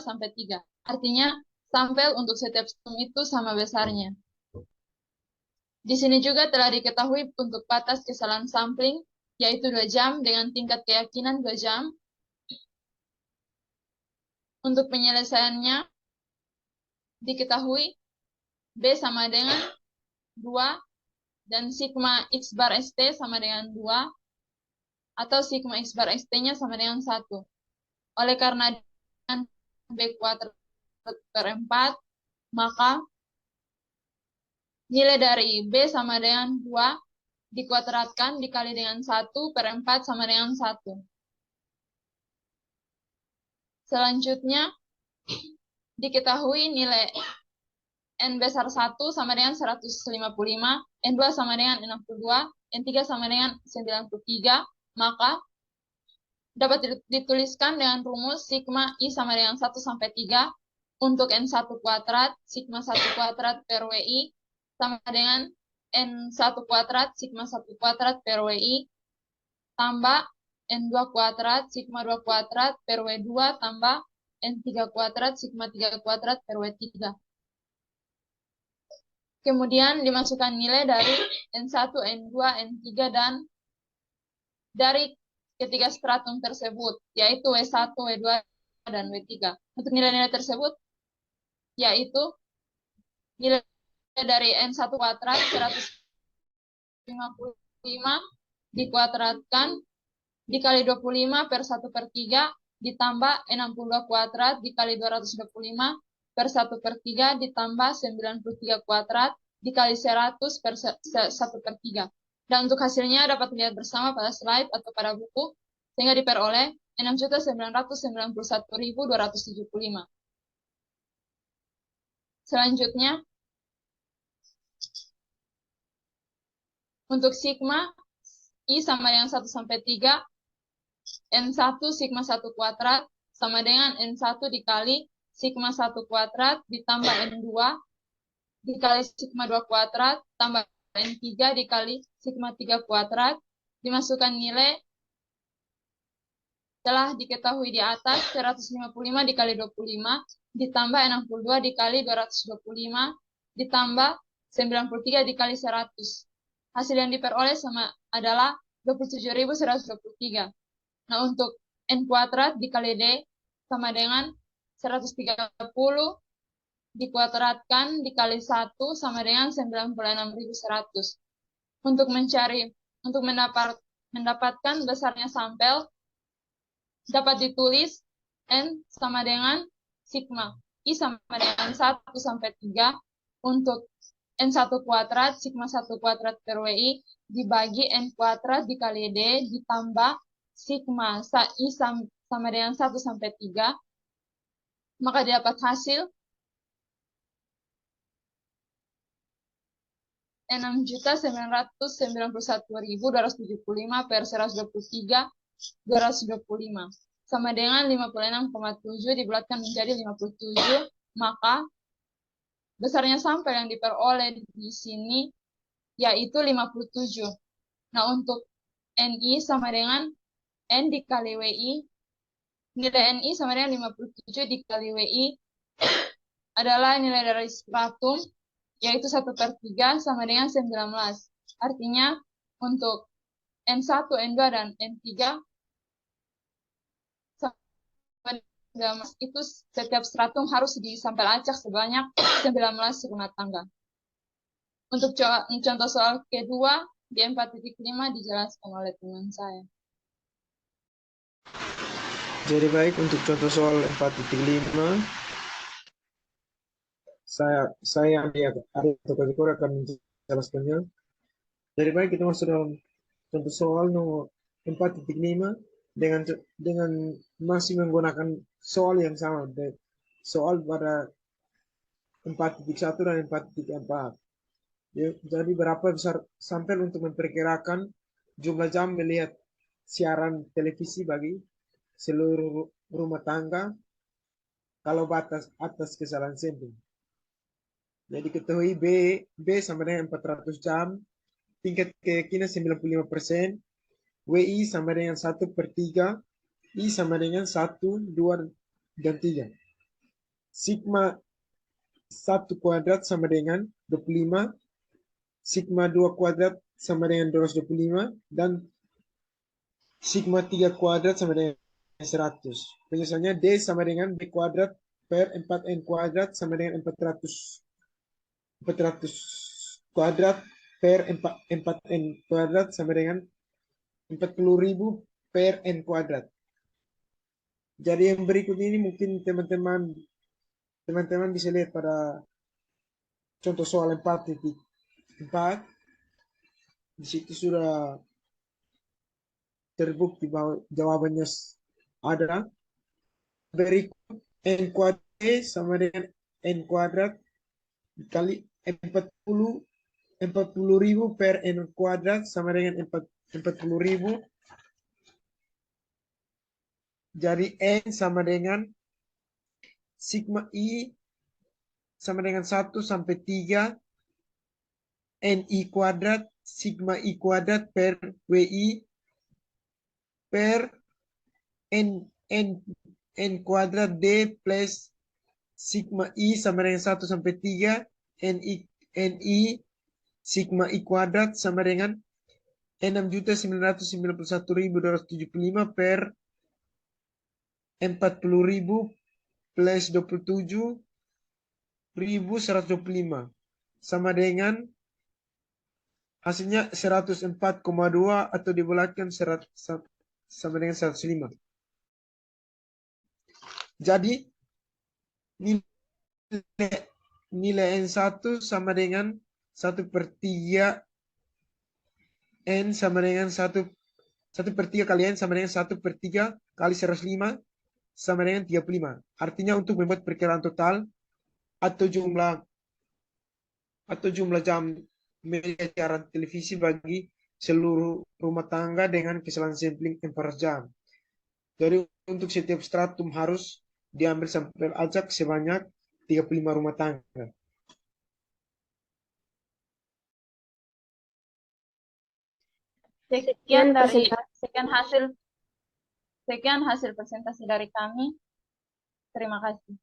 sampai 3. Artinya sampel untuk setiap sistem itu sama besarnya. Di sini juga telah diketahui untuk batas kesalahan sampling, yaitu 2 jam dengan tingkat keyakinan 2 jam. Untuk penyelesaiannya, diketahui B sama dengan 2 dan sigma X bar ST sama dengan 2 atau sigma X bar ST-nya sama dengan 1. Oleh karena B kuadrat per 4, maka nilai dari B sama dengan 2 dikuadratkan dikali dengan 1 per 4 sama dengan 1. Selanjutnya, diketahui nilai N besar 1 sama dengan 155, N2 sama dengan 62, N3 sama dengan 93, maka dapat dituliskan dengan rumus sigma I sama dengan 1 sampai 3 untuk N1 kuadrat, sigma 1 kuadrat per WI sama dengan N1 kuadrat, sigma 1 kuadrat per WI tambah N2 kuadrat, sigma 2 kuadrat per W2 tambah N3 kuadrat, sigma 3 kuadrat per W3. Kemudian dimasukkan nilai dari N1, N2, N3, dan dari ketiga stratum tersebut, yaitu W1, W2, dan W3. Untuk nilai-nilai tersebut, yaitu nilai dari N1 kuadrat 155 dikuadratkan dikali 25 per 1 per 3 ditambah 62 kuadrat dikali 225 per 1 per 3 ditambah 93 kuadrat dikali 100 per 1 per 3. Dan untuk hasilnya dapat dilihat bersama pada slide atau pada buku, sehingga diperoleh 6.991.275. Selanjutnya, untuk sigma I sama dengan 1 sampai 3, N1 sigma 1 kuadrat sama dengan N1 dikali sigma 1 kuadrat ditambah N2 dikali sigma 2 kuadrat tambah N3 dikali sigma 3 kuadrat, dimasukkan nilai telah diketahui di atas 155 dikali 25 ditambah 62 dikali 225 ditambah 93 dikali 100. Hasil yang diperoleh sama adalah 27.123. Nah, untuk N kuadrat dikali D sama dengan 130 dikuadratkan dikali 1 sama dengan 96.100. Untuk mendapatkan besarnya sampel, dapat ditulis N sama dengan sigma I sama dengan 1 sampai 3 untuk N1 kuadrat, sigma 1 kuadrat per WI dibagi N kuadrat dikali D ditambah sigma I sama dengan 1 sampai 3, maka dapat hasil 6.991.275 per 123.225 sama dengan 56,7 dibulatkan menjadi 57, maka besarnya sampel yang diperoleh di sini yaitu 57. Nah, untuk NI sama dengan N dikali WI, nilai NI sama dengan 57 dikali WI adalah nilai dari stratum, yaitu 1 per 3 sama dengan 19. Artinya, untuk N1, N2, dan N3, itu setiap stratum harus disampel acak sebanyak 19 rumah tangga. Untuk contoh soal kedua, di 4.5 dijelaskan oleh teman saya. Jadi baik, untuk contoh soal 4.5, saya atau Kak akan menjelaskannya. Jadi baik, kita masuk dalam contoh soal nomor 4.5 dengan masih menggunakan soal yang sama, soal pada 4.1 dan 4.4. Jadi berapa besar sampel untuk memperkirakan jumlah jam melihat siaran televisi bagi seluruh rumah tangga kalau batas atas kesalahan sampling. Jadi ketahui B sama dengan 400 jam, tingkat keyakinan 95%, WI sama dengan 1 per 3, I sama dengan 1, 2, dan 3. Sigma 1 kuadrat sama dengan 25, sigma 2 kuadrat sama dengan 225, dan sigma 3 kuadrat sama dengan 100. Penjelasannya D sama dengan B kuadrat per 4N kuadrat sama dengan 400 kuadrat per 4N kuadrat sama dengan 40.000 per N kuadrat. Jadi yang berikut ini mungkin teman-teman bisa lihat pada contoh soal 4.4. Di situ sudah terbukti bahwa jawabannya ada. Berikut N kuadrat sama dengan N kuadrat kali 40.000 per N kuadrat sama dengan 40.000. Jadi N sama dengan sigma I sama dengan 1 sampai 3 NI kuadrat sigma I kuadrat per WI per N, N, N kuadrat D plus sigma I sama dengan 1 sampai 3 NI sigma I kuadrat sama dengan 6.991.275 per 40.000 plus 27.125 sama dengan hasilnya 104,2 atau dibulatkan sama dengan 105. Jadi nilai N1 sama dengan 1/3 N sama dengan 1/3 kali N sama dengan 1/3 kali 105 sama dengan 35. Artinya untuk membuat perkiraan total atau jumlah jam melihat siaran televisi bagi seluruh rumah tangga dengan kesalahan sampling 400 jam. Jadi untuk setiap stratum harus diambil sampel acak sebanyak 35 rumah tangga. Sekian dari sekian hasil presentasi dari kami. Terima kasih.